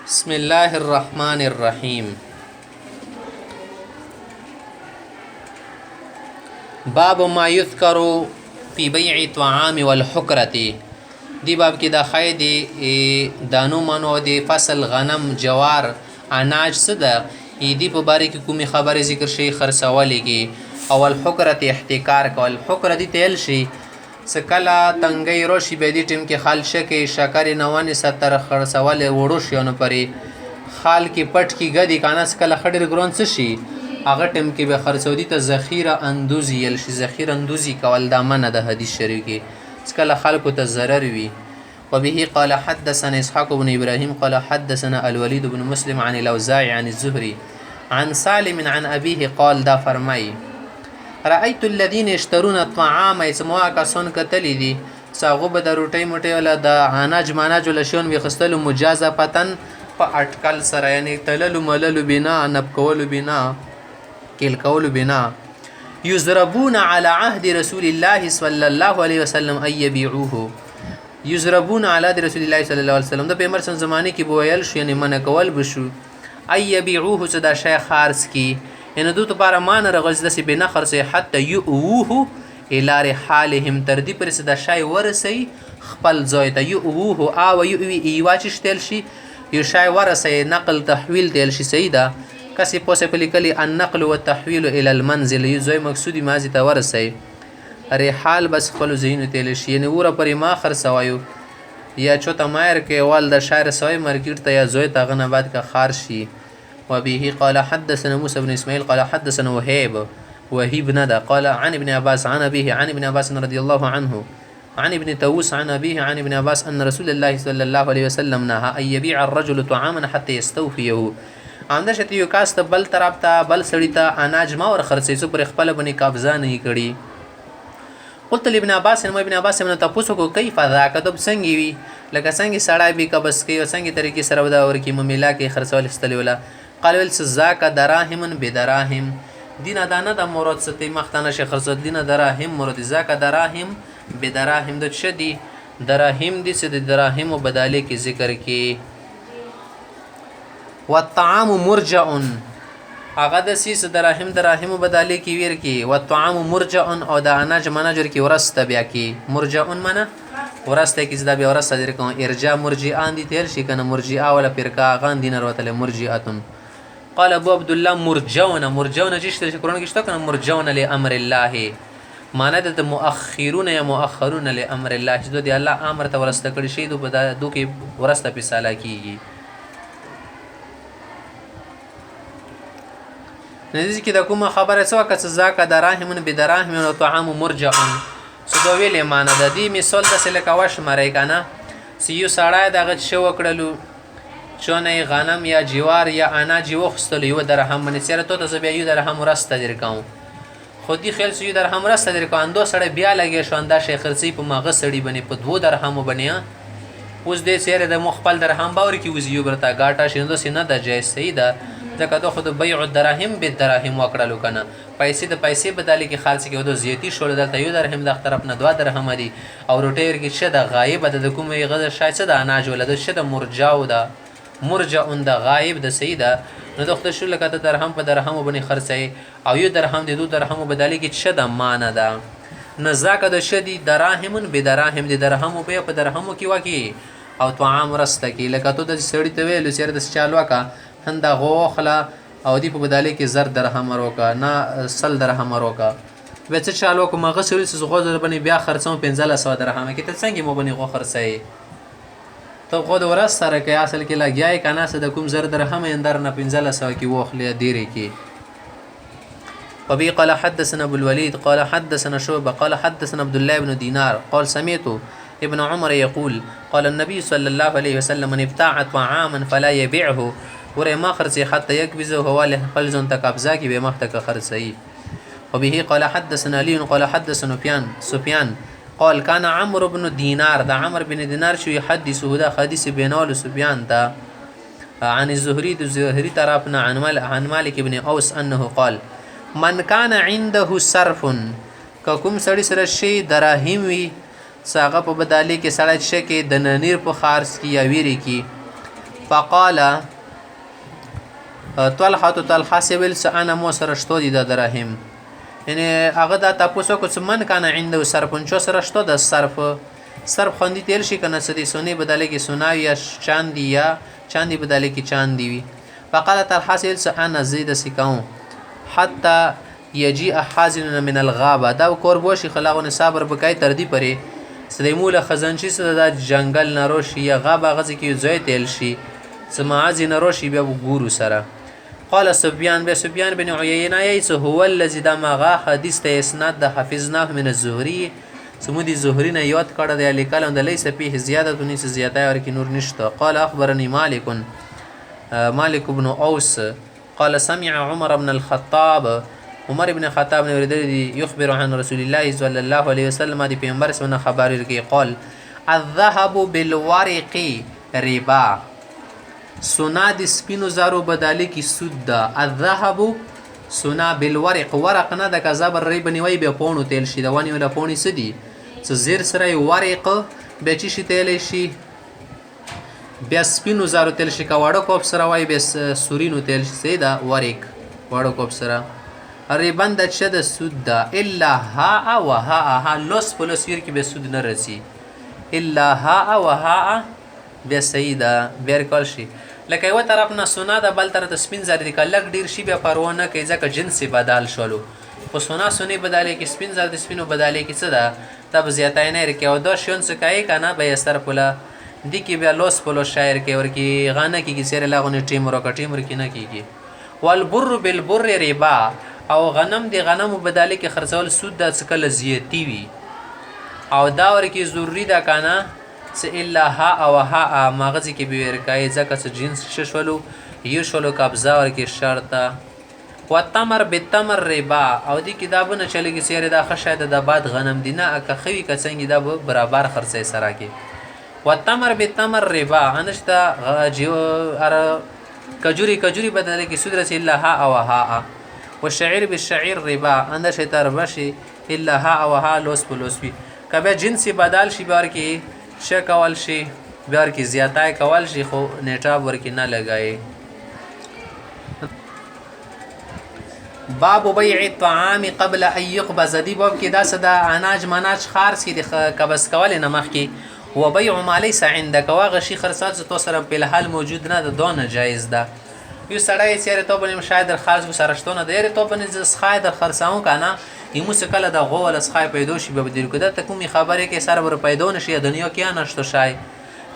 بسم الله الرحمن الرحیم. باب ما یذکر فی بیع الطعام والحکرة. دی باب کې د خای دانو منو د فصل غنم جوار اناج څه ده دی په باره کې کومې خبرې ذکر شي خرڅولې کې او الحکرة احتکار کول. حکره دی تیل شي سکلا تنګي روشي به دي ټیم کې خال شکه شکر 90 خرڅول وړو شي نو پري خال کې پټ کې غدي کانه سکلا خډر ګرون څه شي هغه ټیم کې به خرڅودي ته ذخیره اندوزي ال شي ذخیره اندوزي کول دا منه د حدیث شریف کې سکلا خلکو ته ضرر وي. وبه قال حدثنا اسحاق بن ابراهيم قال حدثنا الوليد بن مسلم عن الاوزاعي عن الزهري عن سالم عن ابيه قال دا فرمای رأيت الذين يشترون الطعام اسموا کسون کتلی دي ساغو به د روټي موټي ولا د اناج ماناج ولا شون بخستلو مجازه پتن په اٹکل سره یعنی تللو مللو بنا نب کولو بنا کل کولو بنا یضربون على عهد رسول الله صلى الله عليه وسلم اي يبيعوه. یضربون على عهد رسول الله صلى الله عليه وسلم د پیغمبر سن زمانه کې بویل شو یعنی من کول بشو اي يبيعوه صدا شیخ خارس کی ان دو ته بار مان رغز د سی بنا خرڅه حتی یؤوه الى رحالهم تر دې پر صدا شای ورسی خپل ځای ته یؤوه او یؤوی ایواچ شتل شي یو شای ورسی نقل تحویل تل شي سیدا کسي پوسبلی کلی النقل والتحويل الى المنزل یوزای مقصودی مازی ته ورسی رحال بس خپل زین تل شي یعنی ور پر ما خرڅوایو یا چوتا مایر کې وال د شاعر سوی مارکیټ ته یا زوی ته غنه بعد کا خارشي. وبه قال حدثنا موسى بن اسماعيل قال حدثنا وهيب ندى قال عن ابن عباس عن أبيه عن ابن عباس رضي الله عنه عن ابن طاووس عن أبيه عن ابن عباس أن رسول الله صلى الله عليه وسلم نهى أن يبيع الرجل طعاما حتى يستوفيه. آمده شته یو کاست بل طرف ته بل سړی ته اناج ما ور خرڅې سو پر خپل باندې قبضه نه کړي. قلت لابن عباس ابن عباس من تاسو کو کیف ذاک دب څنګه وی لکه څنګه سړی به قبض کوي او څنګه طریقې سره ودا ور کی ممیلا کې خرڅول استلی ولا قال ول سزاک دراهم بدراهم دین دانه د مراد ستې مختانه شي خرڅ دین دراهم مراد زاک دراهم بدراهم د شدي دراهم دي چې د دراهم بداله کې ذکر کې. والطعام مرجع هغه د سیس دراهم بداله کې ویر کې والطعام مرجع او د اناج مناجر کې ورسته بیا کې مرجع منه ورسته کې زدا بیا ورسته در کوم ارجاء مرجئان دي تل شي کنه مرجئه ولا فرقه غان دین وروتل مرجئه. قال ابو عبد الله مرجون جشت قرآن کې شته کنه مرجون لامر الله معنی د مؤخرون یا مؤخرون لامر الله چې د الله امر ته ورسته کړي شي دو کې ورسته په سالا کیږي. نزدې کې د کومه خبره څه وکړه زاک دراهم بدراهم او طعام مرجع سو ویلې معنی د دې مثال د سلکه واش مری کنه سيو سړی دغه شو کړلو چونه غنم یا جوار یا اناج وخستل یو درهم من سره ته زبیا یو درهم ورسته در کوم خودی خیل سو یو درهم ورسته در کوم اندو سره بیا لګي شوندا شیخ خرسی په ماغه سړی بنی په 2 درهم بنیا اوس دې سره د مخبل درهم باور کی وزیو برتا گاټا شیندو سینه د جایز سیدا ځکه ته خود بیع الدراهم بالدراهم وکړلو کنه پیسې د پیسې بدالي کې خالص کې ودو زیاتی شول دلته یو درهم د طرف نه 2 درهم دي او روټیر کې شه د غایب د کومې غزه شایسته د اناج ولده شه د مرجاو ده مرجع د غایب د سیده نو دغه شو لکه ته درهم په درهم باندې خرڅي او یو درهم د 2 درهم بدالي کې شه د مان ده نزاک د شدي دراهم بدراهم د درهم په درهم کې واکي او طعام رسته کې لکه ته د سړی ته ویل سره د چالو کا هنده غوخلا او دی په بداله کې زر درهم وروکا نه سل درهم وروکا وڅ چالو کوم غسل سغو در باندې بیا خرڅوم 1500 درهم کې ته څنګه مو باندې غو خرڅي ته خود ورس سره کې اصل کې لګیای کنه سره کوم زر درهم اندر نه 1500 کې وخلې دیری کې. وبي قال حدثنا ابو الوليد قال حدثنا شعبة قال حدثنا عبد الله بن دينار قال سمعت ابن عمر يقول قال النبي صلى الله عليه وسلم من ابتاع طعاما فلا يبيعه ور ما خرڅي حتى يكبزه هو له فلزن تقبزا کې به مخته خرڅي. وبه قال حدثنا علي قال حدثنا سفيان قال كان عمرو بن دينار دا عمرو بن دينار شو يحدثه دا حديث بينول سفيان دا عن الزهري طرفنا عن مالك بن اوس انه قال من كان عنده صرف کوم سړی سره شي دراهم وي ساغه په بدالي کې سړی شي کې د ننیر په خارس کې یا ویری کې فقال طلحه سویل انا مو سره شتو دي د دراهم یعنی هغه دا تاسو کو څمن کنه عنده سرپنچو سره شتو د صرف خوندي تیل شي کنه سدي سونه بدله کې سونا یا چاندي بدله کې چاندي وي فقال طلحه سویل انا زيد سکاو حتى يجيء حازن من الغابه دا کور بوشي خلاغونه صبر بکای تر دی پرې سلیموله خزانچی سره د جنگل نروشي یا غابه غزي کې زوی تل شي سماعزي نروشي بیا ګورو سره قال سفيان بن عيينة يس هو الذي دمغه حديث ته اسناد د حفظناه من الزهري سمودي زهري نه یاد کړه د لیکل د ليس فيه زياده نيس زياده ور کې نور نشته قال اخبرني مالك بن اوس قال سمع عمر بن الخطاب عمر ابن خطاب نے ورده يخبر عن رسول الله صلى الله عليه وسلم دی پیغمبر سره خبر ورکي قال الذهب بالورق ربا سونا د سپینو زارو بدالی کی سود ده الذهب سونا بالورق ورق نه د کذاب ریب نیوي به پونو تل شي د ونی ولا پونی سدي څ زیر سره ورق به چی شي تل شي بیا سپینو زارو تل شي کا وړو کوب سره وای به سورینو تل شي سیدا ورق وړو کوب سره ریبند چې د سود ده الا ها او ها لوس پلوس ور کې به سود نه رسی الا ها او ها بیا سیدا بیر کول شي لکه یو طرف نه سونا د بل طرف سپین زری د کلک ډیر شي بیا پرونه کوي ځکه جنس بدل شولو خو سونا سونی بدلې کې سپین زری د سپینو بدلې کې څه ده تب زیاتای نه رکی او دا شون څه کوي کنه به سر پولا دی کې بیا لوس پلو شاعر کې ور کې غانه کې سره لاغونه ټیم کې نه کیږي والبر بالبر ربا او غنم دی غنم بدلې کې خرڅول سود د څکل زیاتی وي او دا ور کې ضروری ده کنه س الا ها او ها مغزي کې به ورکای ځکه چې جنس ششولو یشولو قبضه ور کې شرط وتمر بالتمر ربا او دي کتابونه چلېږي سیره د خشاید د باد غنم دینه اکه خوي کڅنګ دا برابر خرڅي سره کې وتمر بالتمر ربا انشتا جو ار کجوري بدل کې سود رس الا ها او ها والشعير بالشعير ربا انشتا ربشي الا ها او ها لوس بلوسوي کبه جنسي بدل شي بار کې شکول شي بار کې زیاتای کول شي خو نیټه ورکی نه لګای باب بيع الطعام قبل ان يقبض دی باب کې دا صدا اناج مناج خارس کې د قبض کول نه مخ کې و بيع ما ليس عندك واغه شي خرڅات تو سره په الحال موجود نه د دون جایز ده یو سړی سره ته بل شاید خاص سرشتونه د ته بل ز خاید خرڅاو کنه یمو سکله د غول اسخای پیدا شي به دیر کده ته کومي خبره کې سره ور پیدا نشي دنیا کې نشته شای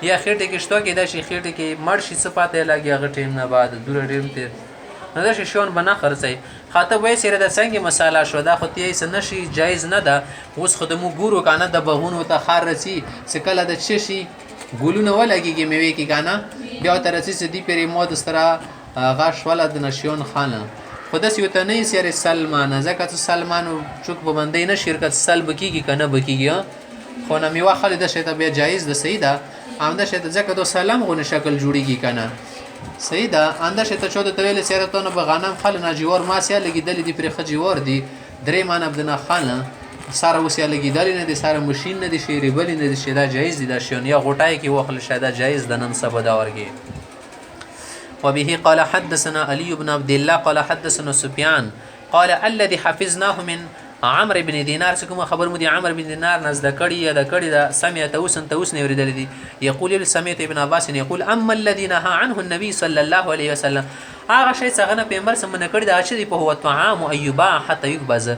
یا خېټه کې شتو کې د شي خېټه کې مړ شي صفاته لګي هغه ټیم نه بعد دور ډیر تیر نه د شون بنا خرڅي خاطر وای سره د څنګه مساله شو دا خو تی نشي جایز نه ده اوس خدمو ګورو کنه د بهونو ته خار رسی سکله د چشي ګولونه ولګيږي میوي کې کنه بیا تر رسی سدي پرې مود سره غاښ ولد نشون خانه خودس یو تنه سره سلمان زکه سلمانو چوک بندې نه شرکت سلب کیږي کنه بکیږي خو نه میوه خالد شه بیا جایز ده سیدا امده شه زکه دو سلام غو شکل جوړیږي کنه سیدا انده شه ته چود تویل سره ته نه بغانم خل نه جوړ ما سیا لګیدل دي پر خجوور دي درې مان عبدنا خانه ساره وسیا لګیدل نه دي ساره ماشين نه دي شيری بل نه دي شدا جایز دي د شون یا غټای کی وخل شدا جایز د نن سبا دا ورګي وبه قال حدثنا علي بن عبد الله قال حدثنا سفيان قال الذي حفظناه من عمرو بن دينار څخه خبر مو دي عمرو بن دينار نزد کړي یا د کړي د سمعت اوس نه ورېدل دي يقول سمعت ابن عباس يقول اما الذي نهى عنه النبي صلى الله عليه وسلم هغه شی څنګه نه پیغمبر سم نه کړي دا چې په هو طعام ايوبا حتى يقبض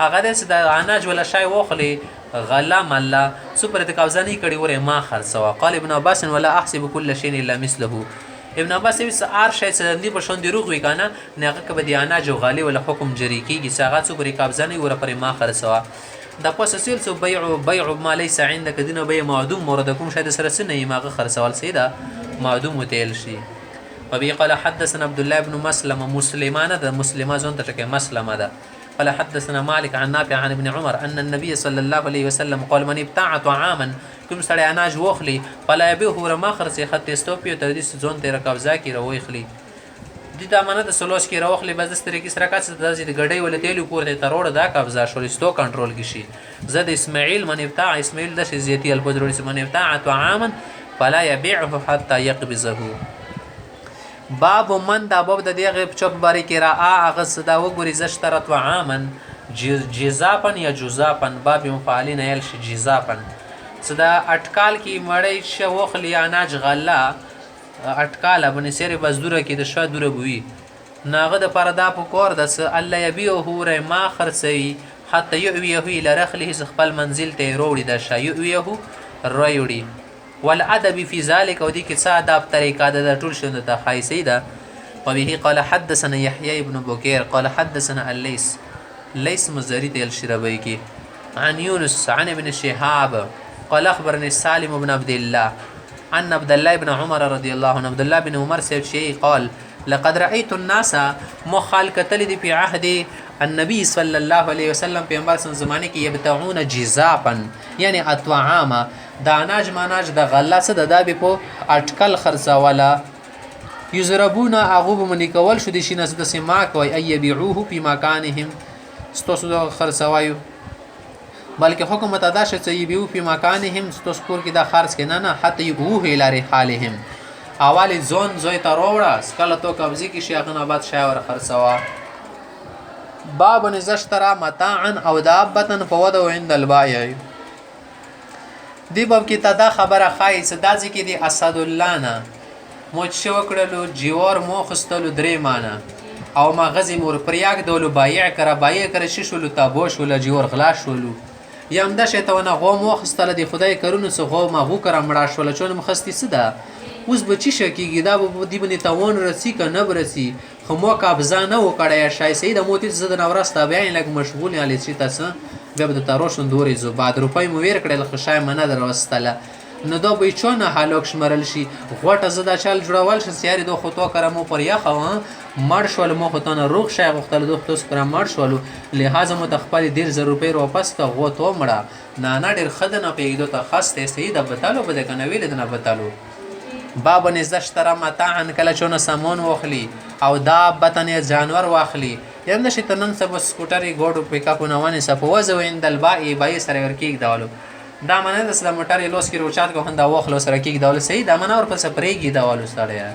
هغه د اناج ولا شای وخلي غلام الله سپر د قبضانی کړي وره ما خرڅوا قال ابن عباس ولا احسب كل شيء الا مثله ابن عباس وی سار شای څنګه په شون دی روغ وی کنه نه کبه دی اناج غالي ولا حکم جری کیږي ساغه سپر قبضانی وره پر ما خرڅوا د پوسسیل سو بيع ما ليس عندك دینه بيع معدوم موردکم شاید سره سنه ما خرڅوال سیدا معدوم وتل شي وبي قال حدثنا عبد الله بن مسلمانه د مسلمه زون ته کې مسلمه ده قال حدثنا مالك عن نافع عن ابن عمر ان النبي صلى الله عليه وسلم قال من ابتاع طعاما کوم سړی اناج وخلی فلا يبيعه رما خرڅ خط استوپیو تر دې زون ته قبضه کی روي خلی د امانت د سلوس کی روخلی بس د طریقې سره کاڅ د غړې ول تیلو پورته تروړ دا قبضه شول استو کنټرول کی شي زد اسماعیل من ابتاع اسماعیل د زيتي البدروني من ابتاع طعاما فلا يبيعه حتى يقبضه باب من دا باب د دې غیب چوپ باری کې را هغه صدا وګوري زشتره طعامن جزاپن یا جزاپن باب مفعلین یل شي جزاپن صدا اٹکال کې مړی شوخلی اناج غلا اٹکال باندې سری بزدوره کې د شوا دوره بوي ناغه د پردا په کور د الله یبیو هوره ما خرسوي حتی یؤویه الى رخله خپل منزل ته روړي د شایؤویه روړي والادب في ذلك ودي کې څه ادب طریقه د ټول شند ته خایسي ده وبه قال حدثنا يحيى ابن بكير قال حدثنا الليث ليث مزري ته الشربي کې عن يونس عن ابن شهاب قال اخبرني سالم بن عبد الله عن عبد الله بن عمر رضي الله عنه عبد الله بن عمر سيف شيء قال لقد رايت الناس مخالكه لدي في عهد النبي صلى الله عليه وسلم پیغمبر سن زمانه کې یبتعون جزاپا یعنی اطعام د اناج ماناج د غله څه د دابې په اټکل خرڅوله یزربون اغوب منی کول شو د شي نس د سما کوي ای يبيعوه په مکانهم ستاسو د خرڅوایو بلکې حکومت ادا شې چې يبيعو په مکانهم ستاسو کور کې د خرڅ کې نه حتی يبوه الى رحالهم اول زون زوی ته روړه سکله تو قبضه کې شیخ آباد شاور خرڅوا باب نزشترا متاعا او دابتا فودو عند البائع دی باب کې تا دا خبره خای صدا ځکه دی اسد الله نه موچ شو کړلو جیور مو خستلو درې مانه او مغزي مور پریاګ دولو بایع کرا بایع کر ششولو تابوش ولا جیور غلا شولو یم د شیطان غو مو خستل دی خدای کرونو سو غو ما غو کرا مړه شول چون مخستی صدا اوس بچی شکیږي دا به دی بنې تاون رسی که نه برسی خو مو قبضه نه وکړی شای سید موتی زده نورسته بیا لګ مشغول علی چې تاسو بیا به د تاروشن دوري زو بعد روپۍ مو ویر کړل خو شای منه دروستله نو دا به چونه هالوک شمرل شي غوټه زدا چل جوړول شي سیاري دو خطو کرمو پر یا خو مړ شول مو خو ته روغ شای غختل دو خطو پر مړ شول لہذا مو تخپل 1000 روپۍ واپس کا غو تو مړه نه ډیر خدنه پیګدو ته خاصه سید بتالو بده کنه ویل نه بتالو باب نزشترا متاعن کله چونه سامون واخلي او دا بتن جانور واخلي یم نشي تنن سب سکوټری ګوډو پیک اپ نوونه سپوز وین دلبای بای سره ورکیک دالو دا منه د سلام موټر لوس کې روچات کو هندا واخلو سره کیک دالو صحیح دا منه ور پس پرېږي دالو سره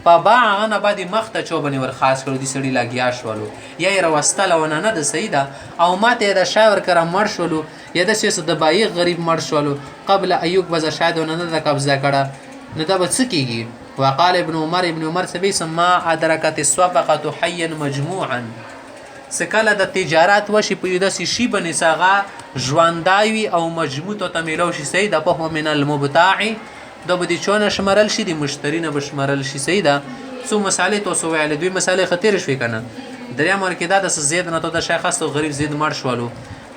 په با غنه بعد مخته چوبني ور خاص کړو دي سړي لاګیا شولو یا یې راوستله ونه نه د سیدا او ماته د شاور کرا مړ شولو یا د سیس د بای غریب مړ شولو قبل ایوب وز شاید ونه د قبضه کړه نو دا به څه کېږي وقال ابن عمر سبي ما ادرکت الصفقه حيا مجموعا سکله د تجارت وشي په داسې شی بنې ساغه ژونداوي او مجموع ته میلو شي سید په من المبتاع د بدی چون شمرل شي د مشتری نه بشمرل شي سید سو مسالې تو سو ویل دوی مسالې خطر شوي کنه دریا مر کې دا د زید نه ته د شیخ غریب زید مړ شولو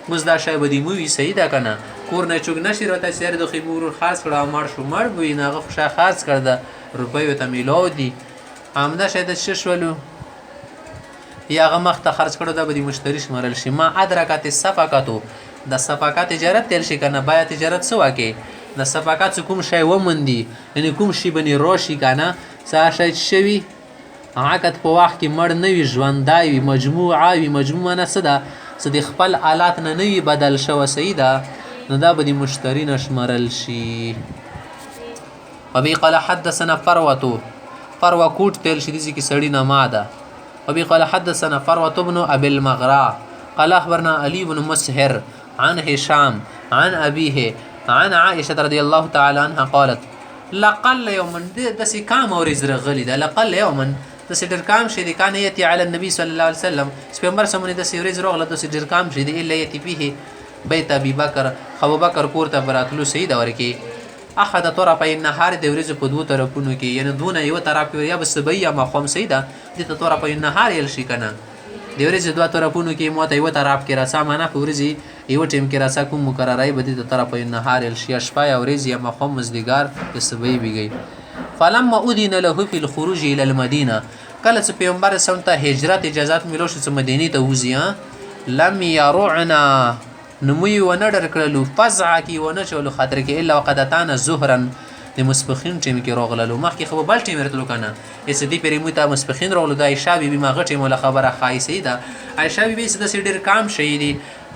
موږ دا شای بدی موي سید کنه کور نه چوک نشي راته سیر د خیبور خاص کړه مړ شو مړ وي نه غوښه خاص کړه روپیو ته میلو دي امدا شاید ششولو یا غمخ ته خرج کړو دا به د مشتری شمرل شي ما ادرکات الصفقاتو د صفقات تجارت تل شي کنه باید تجارت سوا کې د صفقات کوم شی ومندي یعنی کوم شی بني روشي کنه سا شی شوی عقد په وخت کې مړ نه وي ژوندای وي مجموعه نه صدا صد خپل آلات نه وي بدل شو سیدا نو دا به د مشتری نشمرل شي وبي قال حدثنا فروه کوټ تل شي دي کې سړی نه ماده وبي قال حدثنا فروة بن أبي المغراء قال أخبرنا علي بن مسهر عن هشام عن أبيه عن عائشة رضي الله تعالى عنها قالت لقل يوما دسي كام ورز رغلي ده لقل يوما دسي دركام شدي كان يأتي على النبي صلى الله عليه وسلم سبيمبر سموني دسي ورز رغلة دسي دركام شدي إلا يأتي فيه بيت أبي بكر خبو بكر كورتا براتلو سيدا وركي اخذ طرف النهار د ورځې په دوه طرفونو کې یعنی دونه یو طرف یا بسبي یا مخوم سیدا د طرف النهار یل شي کنه د ورځې دوه طرفونو کې مو ته یو طرف کې راسا معنا په ورځې یو ټیم کې راسا کوم مقررای بده د طرف النهار یل شي شپه یا ورځې یا مخوم مزدګار بسبي بیږي فلما اذن له في الخروج الى المدينه کله چې پیغمبر سمته هجرت اجازه ملو شو مدینه ته وزیا لم يرعنا نموی و نه ډر کړلو فزع کی و نه چولو خاطر کې الا وقد اتانا ظهرا د مسبخین ټیم کې راغللو مخکې خو بل ټیم ورتلو کنه اس دې پرې مو ته مسبخین راغلو د عائشہ بیبي ما غټه مولا خبره خایسه ده عائشہ بیبي د سیډر کام شي دي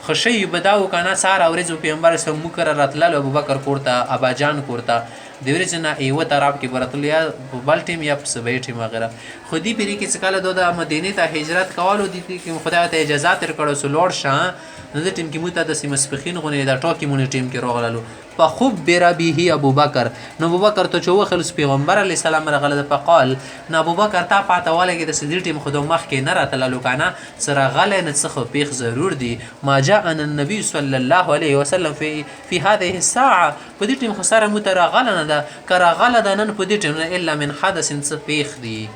خشي بداو کنه سار اورځو پیغمبر سم مقرر راتللو ابوبکر کوړه ابا جان کوړه د ورځې نه یوه طرف کې به راتلو یا په بل ټیم یا په سبی ټیم وغیره. خو دې پیرې کې چې کله د مدینې ته هجرت کولو دي کې خدای ته اجازه ترکړه چې لوړ شه نو دې ټیم کې موږ ته داسې مسپخین غونې د ټوکې مونې ټیم کې راغللو. فخبر به ابوبکر نو ابوبکر ته چې وخلص پیغمبر علیه السلام راغله د فقال نو ابوبکر تا پاته ولګېد د دې ټیم خو د مخکې نه راتللو که نه څه راغلی نه څه خو پیښ ضرور دي. ما جاءنا النبي صلی الله علیه وسلم فی هذه الساعه په دې ټیم خو سره موږ ته راغله نه ده که راغله ده نن په دې ټیم نه الا من حدث څه پیښ دي.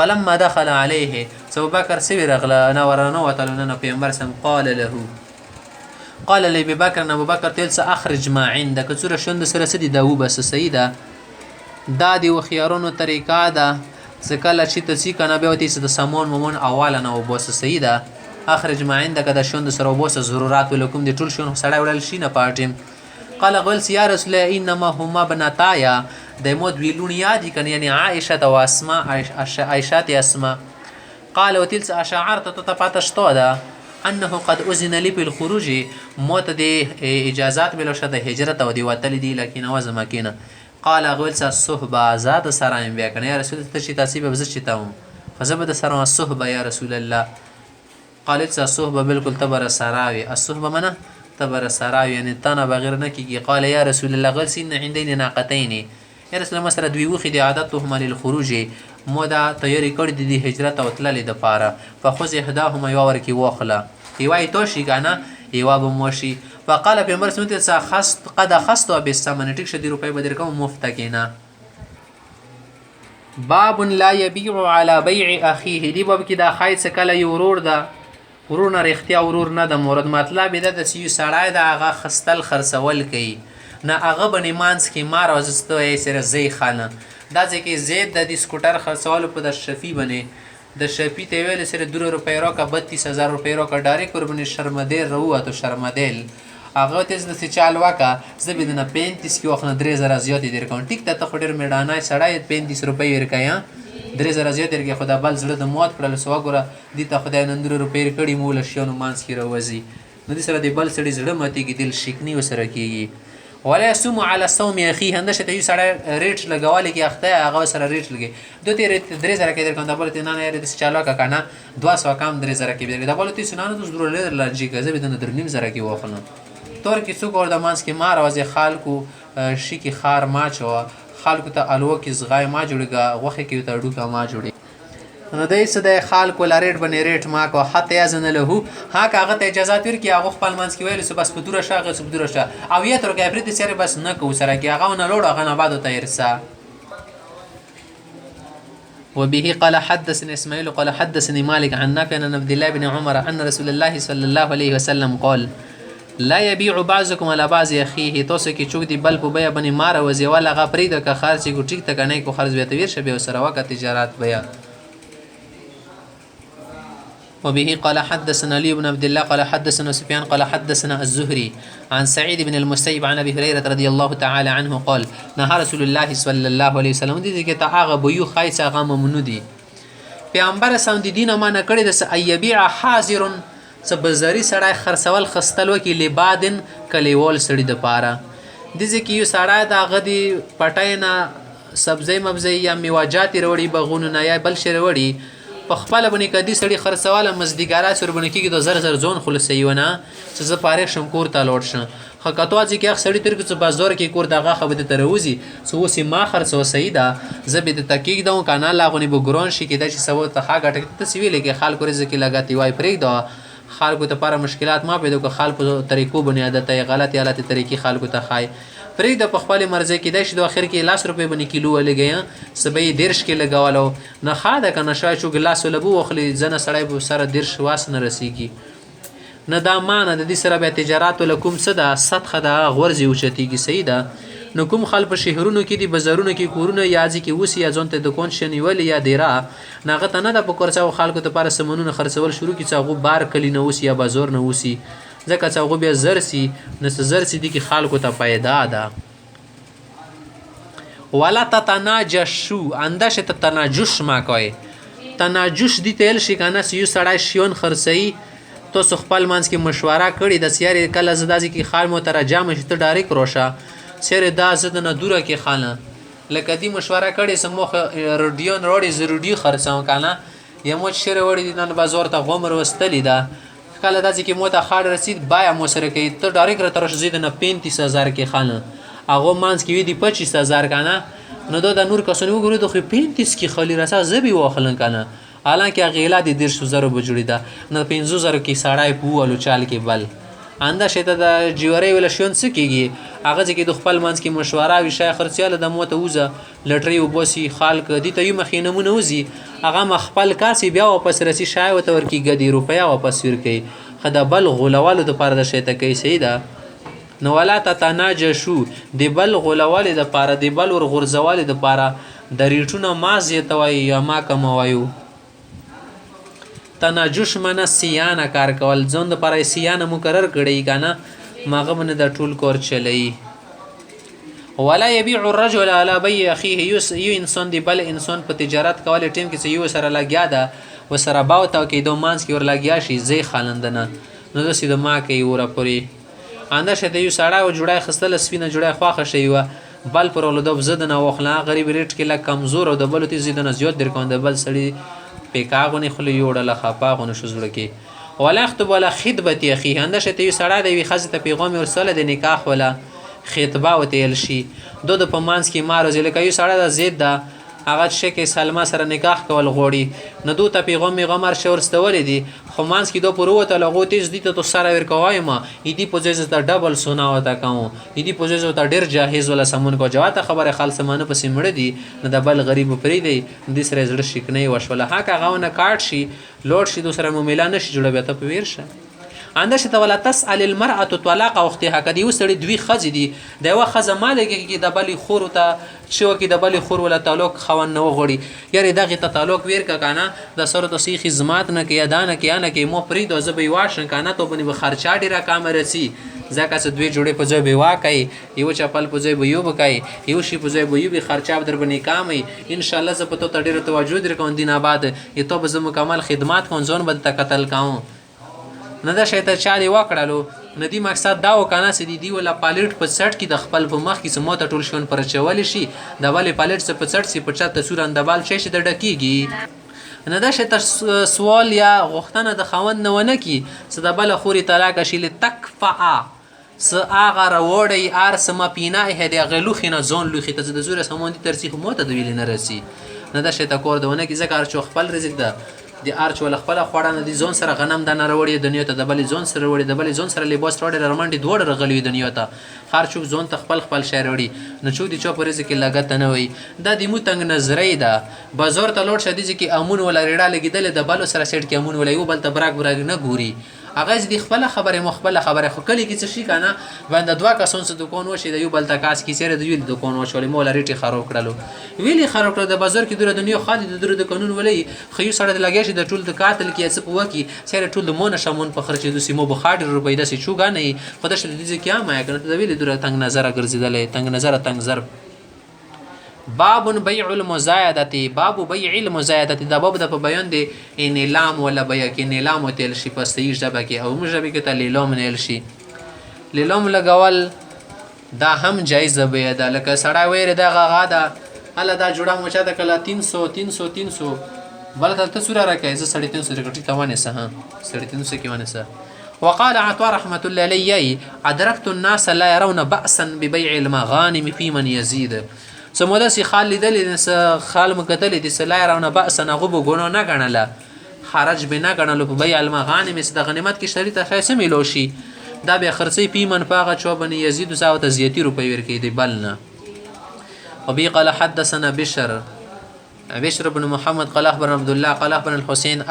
فلما دخل عليه ابوبکر سوي رغله نه ورنوتلو نه پیغمبر سم قال لابي بكر ابو بکر تل اخرج ما عندك څوره شوند سره سدي دا وبس سیده دا دی وخيارونو طریقه ده چې کله چې ته کنه به وتی د سامان مومن اواله نه وبس سیده اخرج ما عندك دا شوند سره وبس ضرورت ولکم دي ټول شون سړی وړل شي نه پاتم. قال قل يا رسول الله انما هما بنتايا د مود ویلون یادی کنه یعنی عائشه او اسماء عائشه اسماء. قال وتلس اشعرت تطفاتشتو ده انه قد اذن لي بالخروج موت دي اجازات بلو شد هجرت او دي وتل دي لكن وزما کینه. قال غولس الصحبه ذات سرایم بیا کنه یا رسول ته چې تاسو به زه چتاوم فزبد سره الصحبه یا رسول الله. قالت الصحبه بالکل تبر سراوي الصحبه منه تبر سراوي یعنی تنه بغیر نه کیږي. قال یا رسول الله غلس ان عندنا ناقتين یا رسول الله سره دوی وخي دي عادتهم للخروج مودا تیاری کړی دي هجرت او تللې د پاره فخذ احداهما یور کی واخلا ایوای توشي کنه ایوا به موشي. فقال پیغمبر سمت خست قد خست بالثمن ټیک شدي روپۍ بدر کوم مفت کینا. باب لا يبيع على بيع اخيه دی باب کې دا خایڅ کله یو ورور ده ورور نه رښتیا ورور نه د مورد مطلب دا د سیو سړای د هغه خستل خرڅول کوي نه هغه بنې مانس کې مار وزستو یې سره زی خانه دا ځکه زید د دې سکوټر خرڅولو په د شفی باندې د شفی ته ویل سره 2 روپۍ راکا 32000 روپۍ راکا ډایرک وربنې شرمدل روته شرمدل هغه تیز د چال واکا زبید نه 35 کې وخت 3000 زیات دیر کوم ټیک ته خډر میډانای سړای 35 روپۍ ورکایا 3000 زیات درګه خدا بل زړه د موت کړل سو غره دي ته خدای نن 2 روپۍ کړي مول شیونو مانس کې راوځي نو دې سره د بل سړي زړه ماتي کې دل شکنی وسره کیږي. ولا يسوم على صوم اخيه هندشه ته یو سړی ریټ لګواله کې اخته هغه سره ریټ لګي دوی ریټ 3000 کې درکوم د بل ته نه نه د چالو کا کنه 200 کم 3000 کې د بل ته سنانه د ضرور لرجی کې زبې د درنیم زره کې وخنه تور کې څوک ور د مانس کې مار اوځي خالکو شي کې خار ما چو خالکو ته الو کې زغای ما جوړګه وخه کې ته ډوکا ما جوړي نو دای څه د خالکو لریټ باندې ریټ ما کو حتی یزن له ها کاغه ته اجازه ورکي هغه خپل مانس کې ویل سو بس په دوره شاغه سو دوره شا او یې تر کې پرې سره بس نه کو سره کې هغه نه لوړ هغه نه بعد ته ارسا. وبه قال حدثني اسماعيل قال حدثني مالك عن نافع عن عبد الله بن عمر ان رسول الله صلى الله عليه وسلم قال لا يبيع بعضكم على بعض اخيه توسه کې چوک دی بل په بیا باندې مار وزي ولا غفرید کا خرچ کو ټیک تک نه کو خرج به تویر شبه سره وکړه تجارت بیا. وبه قال حدثنا علي بن عبد الله قال حدثنا سفيان قال حدثنا الزهري عن سعيد بن المسيب عن ابي هريره رضي الله تعالى عنه قال نهى رسول الله صلى الله عليه وسلم دې کې ته هغه بيو خایس هغه ممنوع دي پیغمبر سم دي دینه ما نه کړی د ايبيع حاضر سبزري سړی خرڅول خستل وکي لبادن کلیول سړی د پاره د ځکه یو سړی د غدي پټاینا سبزی مبزی یا میواجات وروړي بغون نه یا بل شر وروړي په خپل باندې کدي سړی خرڅواله مزدګارا سر باندې کېږي د زر زر زون خلصيونه چې ز پاره شم کور ته لوړ شم خکاتوا چې کې سړی تر کې بازار کې کور دغه خبره تروزی سو سي ما خرڅو سیدا زبید تکیک دو کنه لاغونی بو ګرون شي کې د چې سبو ته هغه ټک تسویل کې خلکو رزق لګاتی وای پرې دا خلکو ته لپاره مشکلات ما پیدا کو خلکو طریقو بنیاد ته غلط طریقې خلکو ته خای پرې د خپل مرزه کې د شي د اخر کې 10 روپے باندې کیلو ولګیا سبې درش کې لګاولو نه خاده کنه شای چو ګلاس ولبو وخلی زنه سړی بو سره درش واس نه رسیږي نه دا مان د دې سره به تجارت ولکم صدا صدقه دا غورځي اوچتیږي سیدا نو کوم خلک په شهرونو کې دي بازارونو کې کورونه یازي کې وسی یا ځون ته د کون شنیول یا دیرا ناغه ته نه د پکورچا خلکو ته لپاره سمونونه خرڅول شروع کی څاغو بار کلی نه وسی یا بازار نه وسی ځکه څاغو بیا زرسي نس زرسي دي کې خلکو ته پیدا ده. ولا تتناجشو انداشه تتناجش ما کوي تناجش دي تل شي کنه یو سړی شیون خرڅي تو خپل مانس کې مشوره کړي د سیاري کله زدازي کې خال مو ترجمه شته ډایرک روشه سره دا زد نه دوره کې خانه لکه دی مشوره کړي سمو رډیو نوړي زرډي خرڅاو کنه یمو شره وړي نن بازار ته غومر وستلی دا کله داسې کې مو ته خاډ رسید بایا مو سره کوي ته ډایرکټ را ترش زید نه 35000 کې خانه هغه مانس کې وی دی 25000 کنه نو دا نور کسونه وګوري د 35 کې خالی راسه زبي واخلن کنه حالانکه غیلا د 15000 بجوړی دا نه 15000 کې ساړای پوالو چال کې بل انده شته د جیوري ول شون سکیږي هغه چې د خپل منځ کې مشوره وی شای خرڅیاله د موته وزه لټري وبوسي خالق دي ته یو مخینمونه وزي هغه مخبل کاسي بیا واپس رسی شای وته ورکی غدي روپیا واپس ور کوي خدا بل غولوالو د پاره د شته کوي سیدا نو ولا تتناجشو د بل غولوالو د پاره د بل ور غرزوالو د پاره د ریټونه مازه توي یا ما کموایو تناجش من سیانه کار کول ځون د پاره سیانه مقرر کړی کنه ماغه من د ټول کور چلی ولا يبيع الرجل على بيع اخيه یو انسان دی بل انسان په تجارت کول ټیم کې یو سره لګیا ده وسره باو تا کې دوه مانس کې ور لګیا شي زی خالندنه نو د سیده ما کې ور پوری انده شته یو سړی او جوړای خستل سپینه جوړای خواخه شي و بل پر ولودب زدنه وخلا غریب ریټ کې لا کمزور او د بل تی زیدنه زیات در کوند بل سړی پیکاغونه خل یوړه خپاغونه شزړه کې ولا خطب ولا خطبه اخي انده شته یو سړی د وی خزه ته پیغام ورسله د نکاح ولا خطبه وتل شي دو د پمانس کې مارو ځل کوي سړی د زید دا هغه شکه سلمہ سره نکاح کول غوړي نو دو ته پیغام غمر شورستول دي خو مانس کې دو پروته لغو تیز دي ته سره ور کوي ما ایدی پوزیز ته ډبل سونا وتا کوم ایدی پوزیز ته ډیر جاهز ولا سمون کو جواته خبره خالص مانه پسې مړ دي نو د بل غریب پری دی د سره زړه شکنه وشوله هغه غاونه کارت شي لوډ شي دوسره مو ميلان شي جوړه به ته پویر شه انده شته ولا تسال المراه طلاق اختها کدی وسړي دوی خزي دي د یو خزه مالګه کې د بلی خور ته شو کې د بلی خور ولا تعلق خوان نه وغړي یاري دغه ته تعلق ویر کا کنه د سره د سیخ خدمات نه کې ادا نه کې نه کې مو پری د زبې واشن کنه ته بنې خرچا ډیره کامره سي ځکه چې دوی جوړې په ځای به واکای یو چپل په ځای به یو بکای یو شی په ځای به یو به خرچا در باندې کامي ان شاء الله زه په تو ډیره توجه در کوم دینه بعد یی ته به مکمل خدمات کوم ځون به ته قتل کاو نه دا شیطان چالي وکړلو ندی مقصد دا وکنه سې دی ولا پالیټ په سټ کې د خپل په مخ کې سموته ټول شون پر چول شي د والي پالیټ څخه په سټ سي په چاته سور اندبال شي د ډکیږي نه دا شیطان سوال یا غوښتنه د خوند نه ونه کی څه د بل خوري طلاق شي لتکفا س اغه وروړی ار سم پینا هدي غلو خینه زون لوخي ته د زور سمون دي ترسیخ موته د ویل نه رسی نه دا شیطان کور دونه کی ذکر چو خپل رزق ده دی ارچ ول خپل خوړه د زون سره غنم د نړوړې دنیا ته د بل زون سره وړي د بل زون سره لباس وړي رمنډي دوړ رغلوي دنیا ته هر څوک زون ته خپل شهر وړي نو چو دي چو پرې کې لګت نه وي د دې مو تنگ نظرې ده بازار ته لوټ شدي چې امون ولا ریډا لګیدل د بل سره سیټ کې امون ولا یو بل ته براګ نه ګوري اغه دې خپل خبره مخبل خبره خو کلی کې څه شي کنه باندې دوا کسون څه دکان وشي د یو بل تکاس کې سره د یو دکان وشول مولا ریټي خراب کړلو ویلي خراب کړل د بازار کې د دنیا خالد د قانون ولې خو یو سره لګی شي د ټول د قاتل کې څه پوکي سره ټول د مون شمون په خرچ د سیمو بخاډ روپۍ د سې چوغانې خدای شل دې کې ما کنه د ویلي د تنگ نظر ګرځیدل تنگ نظر تنگ ضرب باب بيع المزايده باب بيع المزايده دا باب د په بیان دی انلام ولا بيع کې نلام تل شي په صحیح ژبه کې او مجبه کې ته لیلام نل شي لیلام لګول دا هم جایز به ده لکه سړی ویره دا غا دا الله دا جوړه مچا د کله 300 بل ته سوره راکې ز 350 رکټی توانه سه 350 کې ونه سه وقال عطاء رحمه الله عليه ادركت الناس لا يرون بأسا ببيع المغانم في من يزيد سمودا سي خال لیدل خال مقتل دي سلايرونه بأس نه غو غونو نه غنله خرج بنا غنلو په بيع المغانم د غنیمت کې شریطه خاصه ملو شي دا به خرڅي پیمن پاغه چوبن يزيد ساوت زيتي روپي ورکې دي بلنا وبي قال حدثنا بشر بن محمد قال اخبرنا عبد الله قال اخبرنا الحسين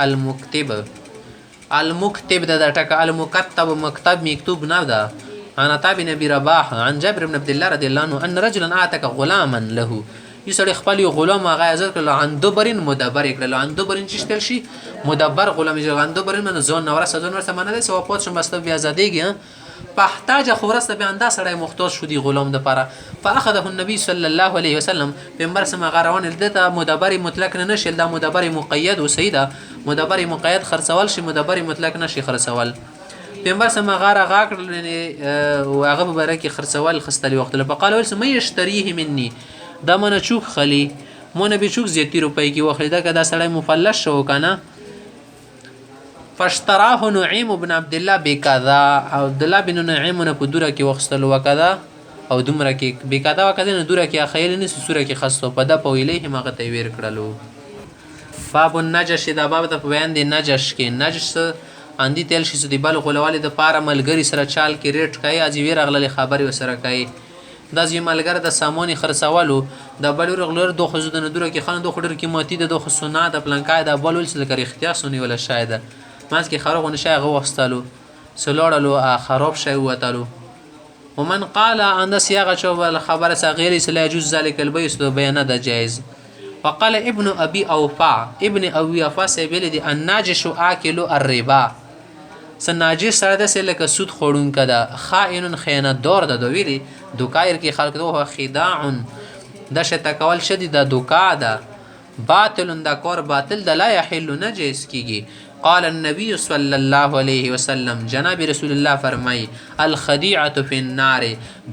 المكتب دا ټک المكتب مکتب مکتوب نه ده انا تابع نبي رباح عن جابر بن عبد الله رضي الله عنه ان رجلا اعتق غلاما له يسړي خپل غلام هغه عزت کړل عن دبرن مدبر کړل عن دبرن چشتل شي مدبر غلام یې عن دبرن من زون نور سمانه ده سو پات شم مستو بیا زادېږي پحتاج خورست به انده سړی محتاج شو دی غلام د پاره فاخذه النبي صلى الله عليه وسلم پیغمبر سم غروان دته مدبر مطلق نه نشل دا مدبر مقید او سیده مدبر مقید خرڅول شي مدبر مطلق نشي خرڅول پیغمبر سم غار غا کړل او هغه په باره کې خرڅول خستلی وخت له فقال ول سم یشتریه مني دا من چوک خلی مون به چوک زیاتی روپۍ کې وخلی دا کدا سړی مفلس شو کنه فاشتراه نعيم بن عبد الله بكذا عبد الله بن نعيم نه په دوره کې وخستل وکدا او دومره کې بکدا وکدا نه دوره کې خیل نه سوره کې خستو په د پویلې هغه ته ویر کړلو باب النجش دا باب ته بیان دی نجش کې نجش اندی تل شي سدي بل غولواله د پاره ملګری سره چال کې ریټ کوي از ویر اغله خبري وسره کوي دا زی ملګر د سامونی خرڅولو د بل رغلور دوه خزو د ندوره کې خان دوه خډر کې ماتي د دوه سنت د پلانکای د بل ول سره اختیار سونی ولا شاید ماس کې خراب ونه شي غو وستلو سلوړلو خراب شي وتلو ومن قال ان سیاغه چوبل خبر صغیر سلا يجوز ذلك البيع بيان ده جائز وقال ابن ابي اوفا ابن ابي اوفا سيبل دي الناجش اكل الربا سناجش سره د سلک سود خورون کدا خائن خیانت دور د دویلی دوکایر کې خلق دوه خداع د شته کول شدید د دوکا ده باطل د کور باطل د لا يحل نجس کیږي قال النبي صلى الله عليه وسلم جناب رسول الله فرمای الخديعه في النار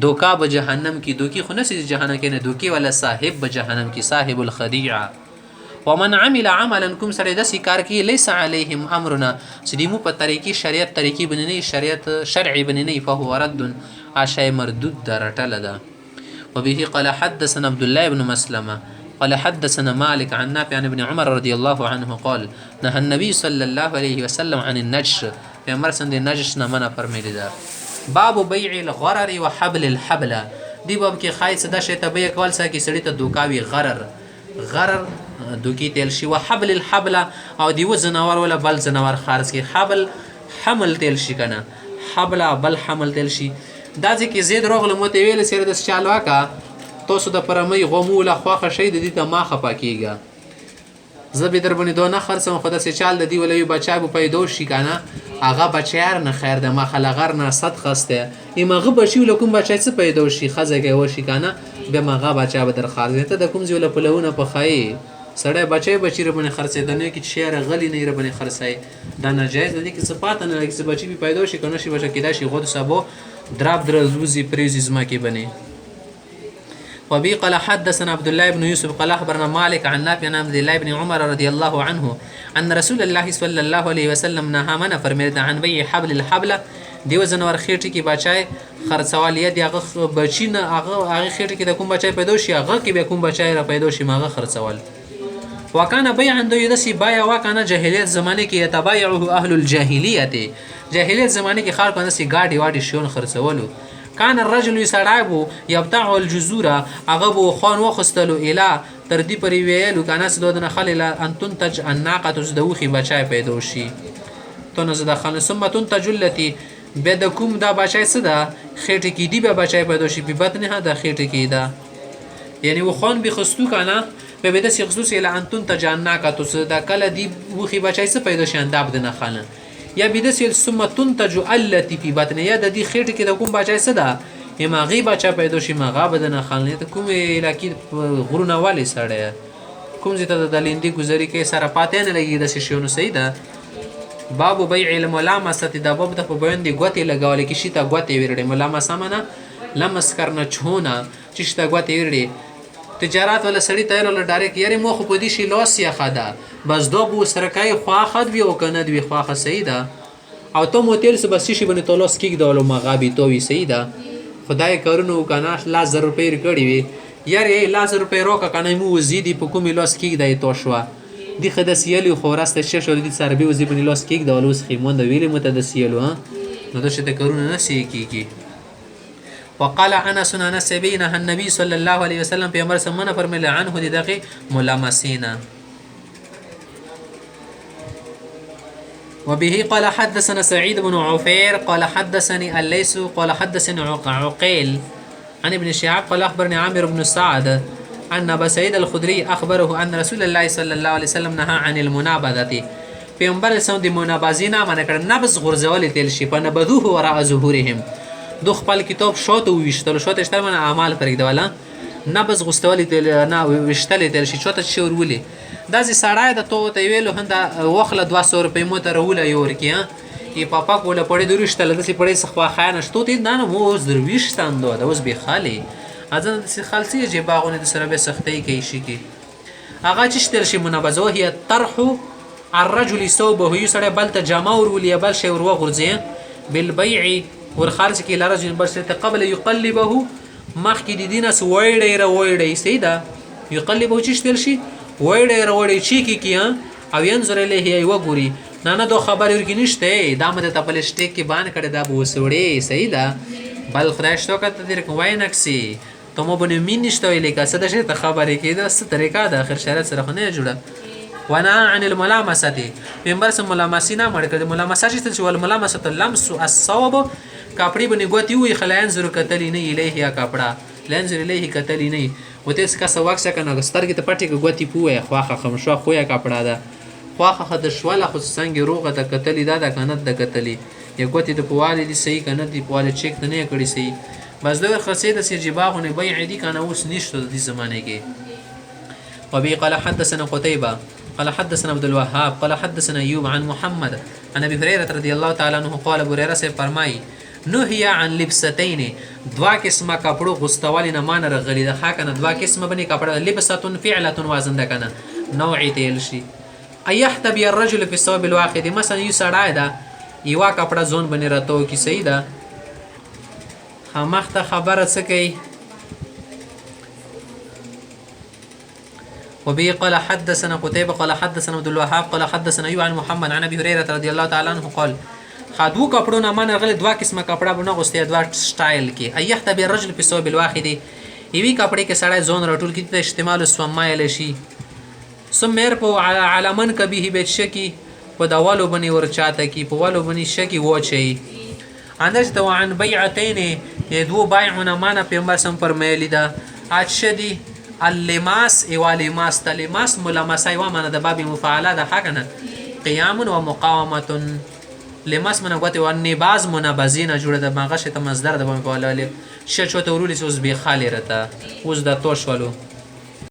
دوکا به جهنم کی دوکی خو نسی جهنم کې نه دوکی ولا صاحب به جهنم کی صاحب الخديعه ومن عمل عملا کوم سره د سکار کی ليس عليهم امرنا سدیمو په طریقې شریعت طریقې بننی شریعت شرعي بننی فهو رد عشاء مردود درټل ده وبه قال حدثنا عبد الله بن مسلمه قال حدثنا مالك عن نافع عن ابن عمر رضي الله عنه قال نهى النبي صلى الله عليه وسلم عن النجش في مرسند النجش نمنا فرميلي ده باب بيع الغرر وحبل الحبل دی باب کې خایس د شی ته بیا کول سکه سړی ته دوکاوي غرر دوکي تل شي وحبل الحبل او دی وزنور ولا بل زنور خارج کې حبل حمل تل شي کنه حبل بل حمل تل شي دا ځکه زید روغله مت ویل سره د چالوا کا تاسو د پرمې غموله خواخه شي د دې ته ما خپا کیږي زبې در باندې دوه خرڅم خو د چال د دی ولوي بچا په پیدا شي کنه هغه بچیار نه خیر د ما خلغر نه صد خسته ایمغه بشي لکم بچا څه پیدا شي خزګه و شي کنه به مغه بچا به در خارج ته د کوم زیول په لونه په خای سړی بچی ربنه خرڅې دنه کې شعر غلی نه ربنه خرڅای دا ناجایز دي کې صفات نه لګي بچی به پیدا شي کنه شي بچا کېدا شي غو سبو دراب درزوزي پریزز ما کې بني وبي قال حدثنا عبد الله بن يوسف قال اخبرنا مالك عن نافع عن عبد الله بن عمر رضي الله عنه ان رسول الله صلى الله عليه وسلم نهى من فرمید عن بيع حبل الحبل دیو زنور خېټي کې بچای خرڅوالیه دی هغه بچینه هغه خېټي کې د کوم بچای پیدا شي هغه کې به کوم بچای را پیدا شي ماغه خرڅوال وکانه بيع عنده يدسي بايع وکانه جاهلیت زمانه کې يتبايعه اهل الجاهليه جاهلیت زمانه کې خلک باندې گاډي واډي شون خرڅولو کان الرجل يسرعبو يبتع الجزور اغبو خان وخستلو اله تر دې پرې ویلو کنه سدودنه خلل ان تنتج الناقه تزدوخي بچای پیدا شي تو نه زده خان ثم تنتج التي بدکم دا بچای صدا خېټه کې دی به بچای پیدا شي په بطنه دا خېټه کې دا یعنی و خان بخستو کنه به بده سي خصوص اله ان تنتج الناقه تزدا کله دی وخي بچای څه پیدا شي انداب دنه خانه یا بدسل ثم تنتج التي في بطن یا د دې خېټه کې د کوم بچای صدا ما غي بچا پیدا شي ما غا بدنه خلنه ته کوم علاقې غرونه والی سره کوم زیته د لیندې گزاري کې سره پاتې نه لګي د شیونو سیده باب بيع الملامسه د باب د په بیان دی غوته لګول کې شي ته غوته ویرړې ملامسه منه لمس کرنا چونه چې ته غوته ویرړې تجارت ولا سړی تیر ولا ډایرک یاري مو خو پدې شي لاس یا خدا بس دو بو سرکای خوا خد وی او کنه دی خوا خ سیده او ته موتیل سه بس شي بنه تولوس کیک دولو مغابي تو وی سیده خدای کارونو کنه 1000 روپۍ کړی وی یاري 1000 روپۍ روکه کنه مو زیدي په کومي لاس کیک دی تو شو دی خداسیلی خو راسته شش ور دي سربي وزي بنه لاس کیک دولوس خیمون د ویلې متدسیلو نو د شته کارونو نه سی کیږي وقال انس انس بينها النبي صلى الله عليه وسلم في امر سمنا فرمل عنه دغه ملامسینا وبه قال حدثنا سعيد بن عفير قال حدثني الليث قال حدثني عقيل عن ابن شهاب قال اخبرني عامر بن سعد ان ابا سعيد الخدري اخبره ان رسول الله صلى الله عليه وسلم نهى عن المنابذه پیغمبر اسلام د منابذینا منع کړ نبذ غرزول تل شي په نبذوه وراء ظهورهم دو خپل کتاب شاته وشتل شاته شتل من اعمال پرېږدواله نبذ غستول تل نه وشتل تل شي چاته شور ولي دا زی سړای د تو ته ویلو هنده وخله 200 روپۍ مو ته رهوله یور کی ای پاپا کوله پړې دروشته لدسې پړې سخوا خانه شتو تی نه مو اوس درویشتان دو دا اوس به خالی ازن دسې خالصي چې باغونه د سره به سختۍ کوي شي کې هغه چې شتل شي منابزه هي طرح الرجل ثوبه یسړی بل ته جامه ورولي بل شی ور وغورځي بالبيع ور خالص کې لرجل بل شي قبل يقلبه مخکې د دینه وړي سیدا یقلبه چې شتل شي وړي چې کې او ينظر الیه یو ګوري نه دو خبر ورکی نشته دا مده ته بل شټیک کې بان کړي دا بو وسوړي سیدا بل خدای شتو کته دیر کوی نکسي ته مو بنه مين نشته ویلې کا څه د شي ته خبرې کې دا څه طریقه د اخر شریعت سره خو نه جوړه وانا عن الملامسه پیغمبر سم ملامسی نه مړ کړي ملامسه چې ول ملامسه اللمس الصواب کاپړي بنې ګوتی وي خلایان زرو کتلی نه الیه یا کاپړه لنزر الیه کتلی نه وته څه کا سواک څه کنه سترګې ته پټي ګوتی پوهه خواخه خمشوا خویا کاپړه ده خواخه خد شواله خو څنګه روغه د کتلی دا د کنت د کتلی یا ګوتی د پواله دي صحیح کنه دی پواله چیک نه کړی صحیح بس د خاصه د سر جباغونه بیع دي کنه اوس نشته د زمانه کې وبي قال حدثنا قتيبة قال حدثنا عبد الوهاب قال حدثنا ايوب عن محمد عن ابي هريره رضي الله تعالى عنه قال ابو هريره سے فرمای نهي عن لبستين دوا قسمه کپړو غستوال نه مان رغلی د خاکنه دوا قسمه بني کپړه لبستون فعله وزن ده کنه نوعي تل شي ايحتبي الرجل في الثوب الواحد مثلا يسړای دا یوا کپړه زون بنی راتو کی صحیح ده خامخته خبره څه کوي وبه قال حدثنا قتيبة قال حدثنا عبد الوهاب قال حدثنا ايوب عن محمد عن ابي هريره رضي الله تعالى عنه قال خادو کپړو نه من غل دوا قسمه کپړه بنه غوستي دوا سټایل کې ايحتبي الرجل في الثوب الواحد ایوی کپړې کې سړی زون راټول کې د استعمال سومایل شي سمیر په علامن کبه بیت شکی په داوالو بني ورچاته کی په والو بني شکی وچي اندج تو عن بيعتين يدو بيعنا معنا پیغمبر سم فرمایلی دا اچدي اللماس ایوالماس تلماس ملمسای و معنا د باب مفعله ده حقنا قيام و مقاومه لماس من غوته و نباز منبذین جوړه د ماغه شته مصدر د په والا شچو ته ورولې اوس به خالی رته اوس د توش ولو